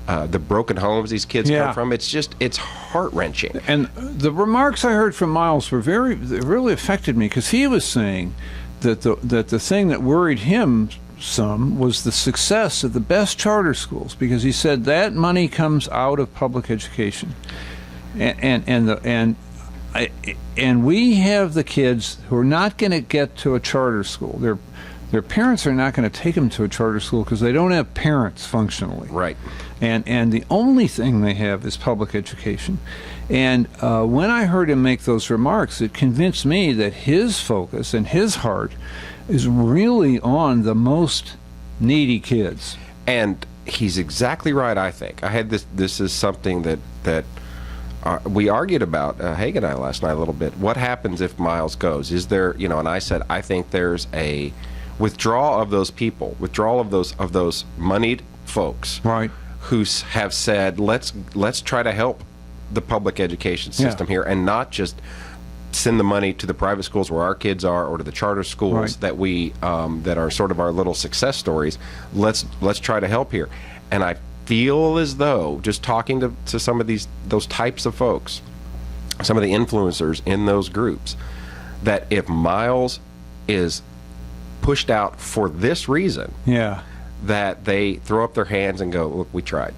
The broken homes these kids come from, it's heart-wrenching. And the remarks I heard from Miles really affected me, because he was saying that the thing that worried him some was the success of the best charter schools, because he said that money comes out of public education, and we have the kids who are not going to get to a charter school. Their parents are not going to take them to a charter school because they don't have parents functionally. Right. And the only thing they have is public education. And when I heard him make those remarks, it convinced me that his focus and his heart is really on the most needy kids. And he's exactly right, I think. I had this is something that we argued about, Haig and I, last night a little bit. What happens if Miles goes? Is there, and I said, I think there's a withdrawal of those people, withdrawal of those moneyed folks, right, who have said, let's try to help the public education system here, and not just send the money to the private schools where our kids are, or to the charter schools that we that are sort of our little success stories. Let's try to help here. And I feel as though, just talking to some of those types of folks, some of the influencers in those groups, that if Miles is pushed out for this reason, that they throw up their hands and go, look, we tried.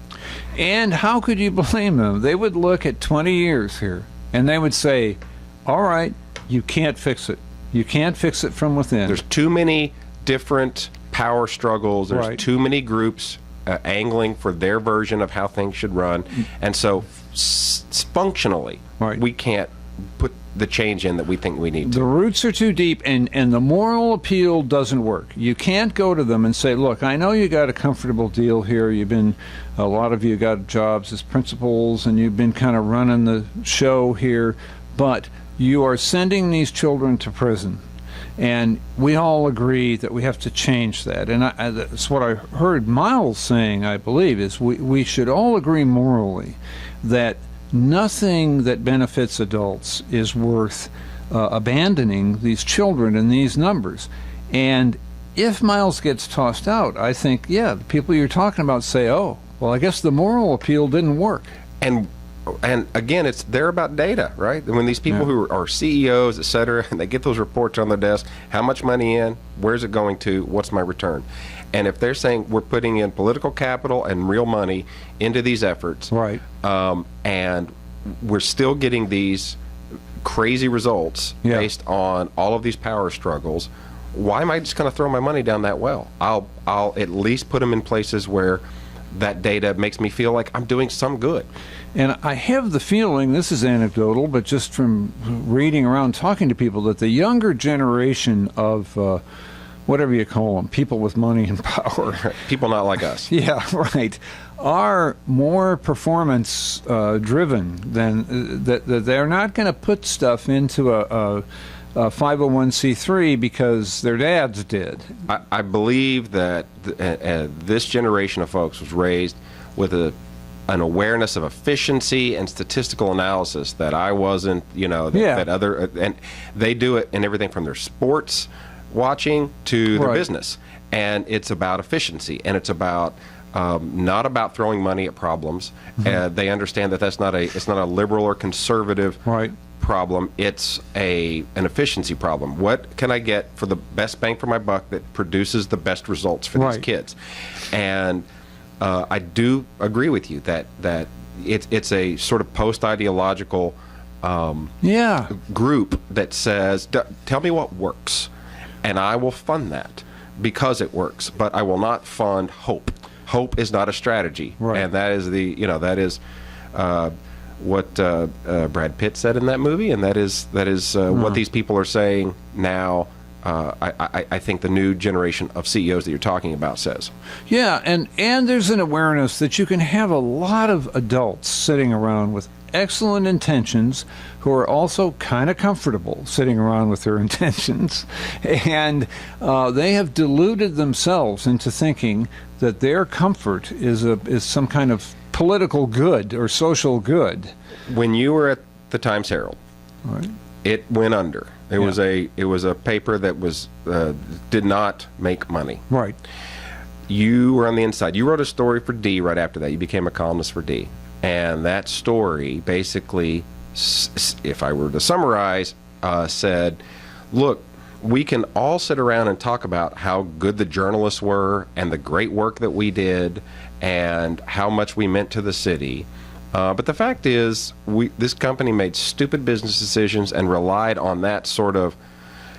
And how could you blame them? They would look at 20 years here and they would say, all right, you can't fix it. You can't fix it from within. There's too many different power struggles. There's too many groups angling for their version of how things should run. And so functionally, we can't put the change in that we think we need to. The roots are too deep, and the moral appeal doesn't work. You can't go to them and say, look, I know you got a comfortable deal here. A lot of you got jobs as principals, and you've been kind of running the show here, but you are sending these children to prison. And we all agree that we have to change that. And that's what I heard Miles saying, I believe, is we should all agree morally that nothing that benefits adults is worth abandoning these children in these numbers. And if Miles gets tossed out, I think, the people you're talking about say, oh, well, I guess the moral appeal didn't work. And again, they're about data, right? When these people who are CEOs, et cetera, and they get those reports on their desk, how much money in, where's it going to, what's my return? And if they're saying we're putting in political capital and real money into these efforts, and we're still getting these crazy results based on all of these power struggles, why am I just going to throw my money down that well? I'll at least put them in places where that data makes me feel like I'm doing some good. And I have the feeling, this is anecdotal, but just from reading around, talking to people, that the younger generation of whatever you call them, people with money and power. People not like us. Are more performance driven than that. They're not going to put stuff into a 501c3 because their dads did. I believe that this generation of folks was raised with an awareness of efficiency and statistical analysis that I wasn't, that other, and they do it in everything from their sports watching to their business. And it's about efficiency, and it's about not about throwing money at problems. They understand that it's not a liberal or conservative problem. It's an efficiency problem. What can I get for the best bang for my buck that produces the best results for these kids? And I do agree with you that it's a sort of post-ideological group that says, tell me what works, and I will fund that because it works, but I will not fund hope. Hope is not a strategy, and that is what Brad Pitt said in that movie, and that is what these people are saying now. I think the new generation of CEOs that you're talking about says. And there's an awareness that you can have a lot of adults sitting around with excellent intentions who are also kind of comfortable sitting around with their intentions, and they have deluded themselves into thinking that their comfort is some kind of political good or social good. When you were at the Times-Herald, it went under. It was a paper that was did not make money. You were on the inside. You wrote a story for D right after that. You became a columnist for D. And that story basically, if I were to summarize, said, look, we can all sit around and talk about how good the journalists were and the great work that we did and how much we meant to the city. But the fact is, this company made stupid business decisions and relied on that sort of,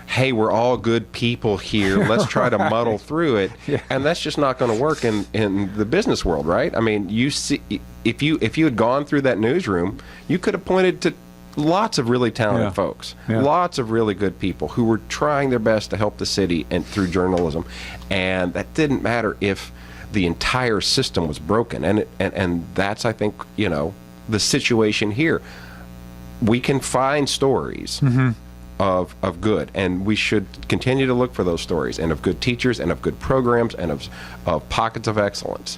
hey, we're all good people here, let's try to muddle through it. Yeah. And that's just not going to work in the business world, right? I mean, you see, if you had gone through that newsroom, you could have pointed to lots of really talented folks, lots of really good people who were trying their best to help the city and through journalism. And that didn't matter if the entire system was broken. And that's, I think, the situation here. We can find stories of good, and we should continue to look for those stories, and of good teachers, and of good programs, and of pockets of excellence.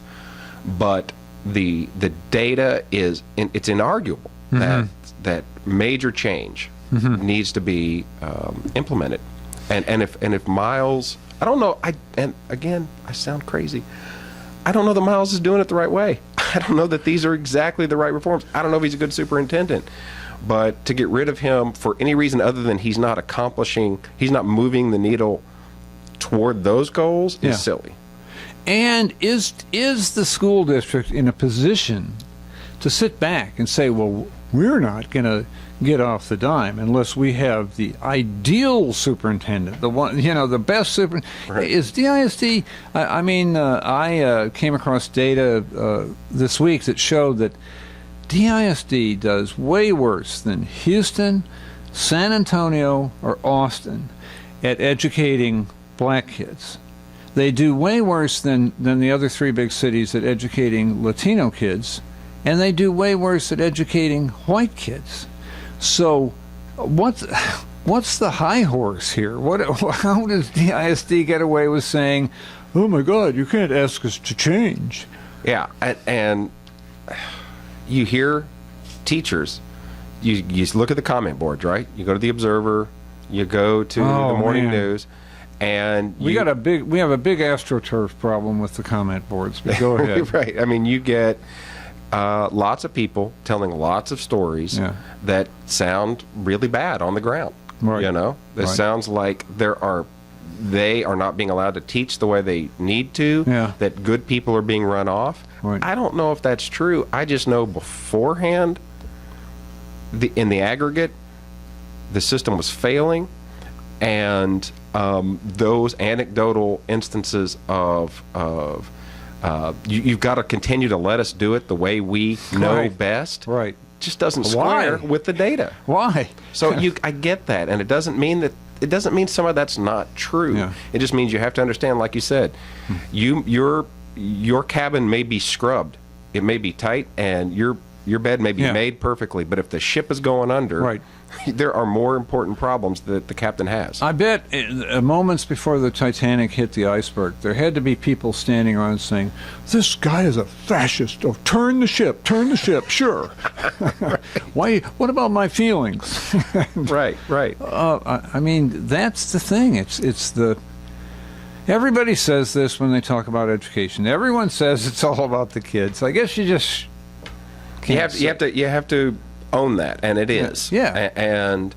But the data is, it's inarguable that major change needs to be implemented. And if Miles, I don't know, and again, I sound crazy, I don't know that Miles is doing it the right way. I don't know that these are exactly the right reforms. I don't know if he's a good superintendent. But to get rid of him for any reason other than he's not moving the needle toward those goals is silly. And is the school district in a position to sit back and say, well, we're not going to get off the dime unless we have the ideal superintendent, the one, the best superintendent? Right. Is DISD, I came across data this week that showed that DISD does way worse than Houston, San Antonio, or Austin at educating black kids. They do way worse than the other three big cities at educating Latino kids, and they do way worse at educating white kids. So what's the high horse here? How does DISD get away with saying, oh my God, you can't ask us to change? Yeah, and you hear teachers, you look at the comment boards, right? You go to the Observer, you go to the Morning News, and we have a big AstroTurf problem with the comment boards. But go ahead. Right. I mean, you get lots of people telling lots of stories that sound really bad on the ground. Right. It sounds like they are not being allowed to teach the way they need to, that good people are being run off. Right. I don't know if that's true. I just know beforehand, in the aggregate, the system was failing, and those anecdotal instances of you've got to continue to let us do it the way we know best. Right. Just doesn't square with the data. Why? So I get that, and it doesn't mean some of that's not true. Yeah. It just means you have to understand, like you said, your cabin may be scrubbed, it may be tight, and your bed may be made perfectly, but if the ship is going under, there are more important problems that the captain has. I bet moments before the Titanic hit the iceberg, there had to be people standing around saying, this guy is a fascist. Oh, turn the ship, sure. Why? What about my feelings? Right. I mean, that's the thing. It's the... Everybody says this when they talk about education. Everyone says it's all about the kids. I guess you just can't. You have to own that, and it is. Yeah. And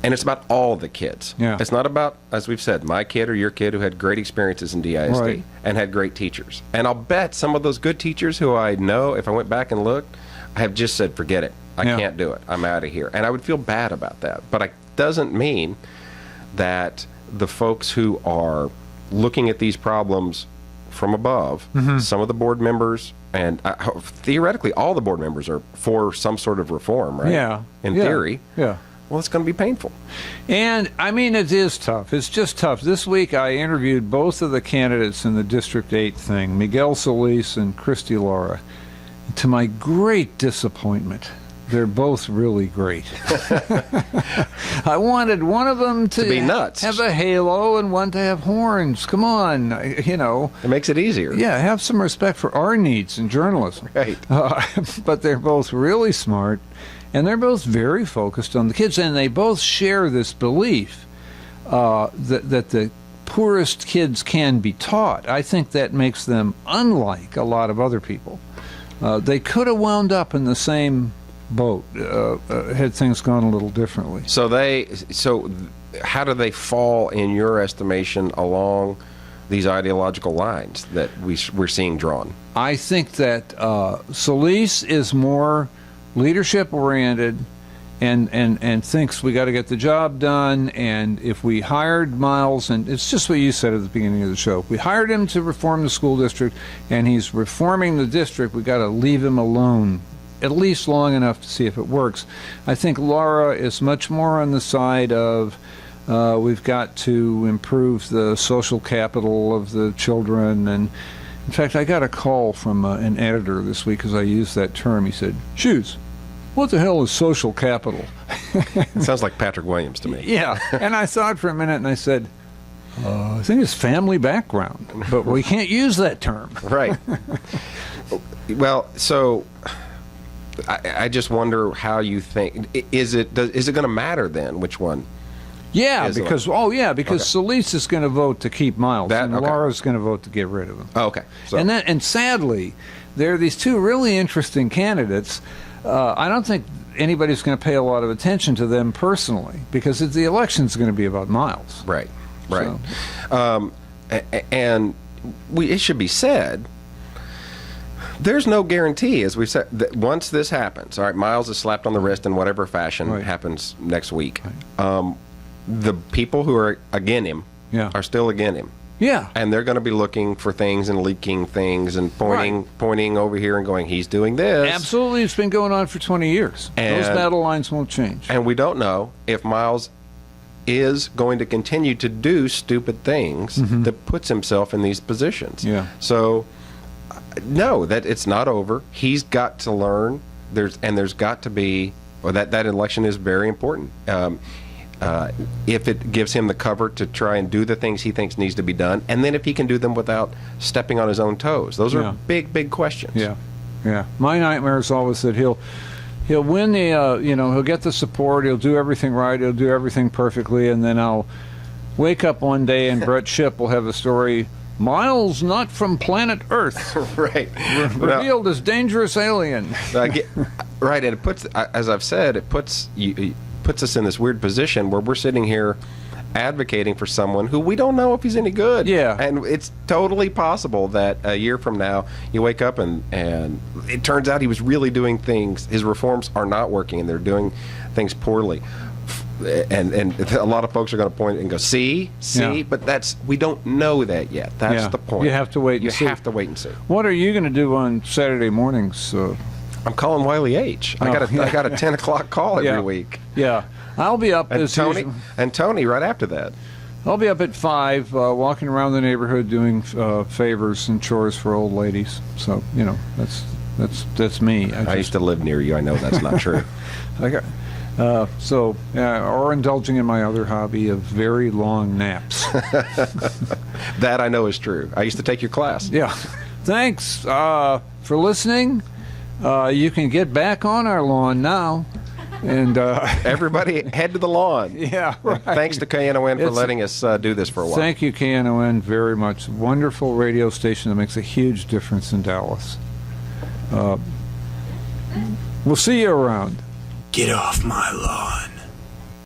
it's about all the kids. Yeah. It's not about, as we've said, my kid or your kid who had great experiences in DISD and had great teachers. And I'll bet some of those good teachers who I know, if I went back and looked, have just said, forget it. I can't do it. I'm out of here. And I would feel bad about that. But it doesn't mean that the folks who are looking at these problems from above, some of the board members, and theoretically all the board members are for some sort of reform, right? Yeah. In theory. Yeah. Well, it's going to be painful. And, I mean, it is tough. It's just tough. This week I interviewed both of the candidates in the District 8 thing, Miguel Solis and Christy Laura. To my great disappointment, they're both really great. I wanted one of them to be nuts, have a halo, and one to have horns. Come on, It makes it easier. Yeah, have some respect for our needs in journalism. Right. But they're both really smart, and they're both very focused on the kids, and they both share this belief that the poorest kids can be taught. I think that makes them unlike a lot of other people. They could have wound up in the same boat had things gone a little differently. So how do they fall in your estimation along these ideological lines that we're seeing drawn? I think that Celeste is more leadership-oriented and thinks we got to get the job done. And if we hired Miles, and it's just what you said at the beginning of the show, if we hired him to reform the school district and he's reforming the district, we got to leave him alone at least long enough to see if it works. I think Laura is much more on the side of we've got to improve the social capital of the children. And in fact, I got a call from an editor this week because I used that term. He said, "Shoes, what the hell is social capital?" It sounds like Patrick Williams to me. Yeah, and I thought for a minute and I said, I think it's family background, but we can't use that term. Right. Well, so I just wonder how you think, is it going to matter then which one? Yeah, because Celeste is going to vote to keep Miles, and okay. Laura's going to vote to get rid of him. Oh, okay. So. And sadly, there are these two really interesting candidates. I don't think anybody's going to pay a lot of attention to them personally because the election's going to be about Miles. Right. So. And it should be said, there's no guarantee, as we said, that once this happens, all right, Miles is slapped on the wrist in whatever fashion happens next week. Right. The people who are against him are still against him. Yeah. And they're going to be looking for things and leaking things and pointing over here and going, he's doing this. Absolutely. It's been going on for 20 years. Those battle lines won't change. And we don't know if Miles is going to continue to do stupid things that puts himself in these positions. Yeah. So, no, that it's not over. He's got to learn. There's got to be, that election is very important. If it gives him the cover to try and do the things he thinks needs to be done, and then if he can do them without stepping on his own toes. Those are big questions. Yeah. My nightmare is always that he'll win the, he'll get the support, he'll do everything right, he'll do everything perfectly, and then I'll wake up one day and Brett Shipp will have a story, Miles not from planet Earth. Right. Revealed as dangerous alien. Right, and it puts, as I've said, it puts us in this weird position where we're sitting here advocating for someone who we don't know if he's any good. Yeah. And it's totally possible that a year from now you wake up and it turns out he was really doing things, his reforms are not working and they're doing things poorly. And a lot of folks are going to point and go, see, but we don't know that yet. That's the point. You have to wait and see. You have to wait and see. What are you going to do on Saturday mornings? I'm calling Wiley H. I got a 10 o'clock call every week. Yeah. I'll be up and Tony right after that. I'll be up at 5, walking around the neighborhood doing favors and chores for old ladies. So, that's me. I used to live near you. I know that's not true. Or indulging in my other hobby of very long naps. That I know is true. I used to take your class. Yeah. Thanks for listening. You can get back on our lawn now. And everybody head to the lawn. Yeah, right. Thanks to KNON for letting us do this for a while. Thank you, KNON, very much. Wonderful radio station that makes a huge difference in Dallas. We'll see you around. Get off my lawn.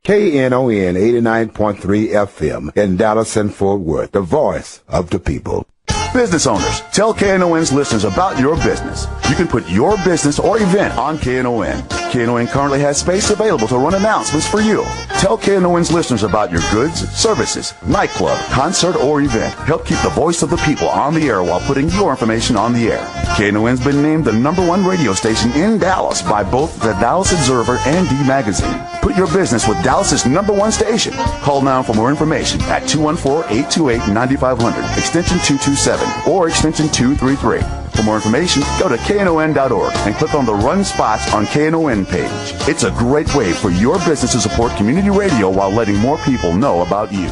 KNON 89.3 FM in Dallas and Fort Worth, the voice of the people. Business owners, tell KNON's listeners about your business. You can put your business or event on KNON. KNON currently has space available to run announcements for you. Tell KNON's listeners about your goods, services, nightclub, concert, or event. Help keep the voice of the people on the air while putting your information on the air. KNON's been named the #1 radio station in Dallas by both the Dallas Observer and D Magazine. Put your business with Dallas's #1 station. Call now for more information at 214-828-9500, extension 227, or extension 233. For more information, go to KNON.org and click on the Run Spots on KNON page. It's a great way for your business to support community radio while letting more people know about you.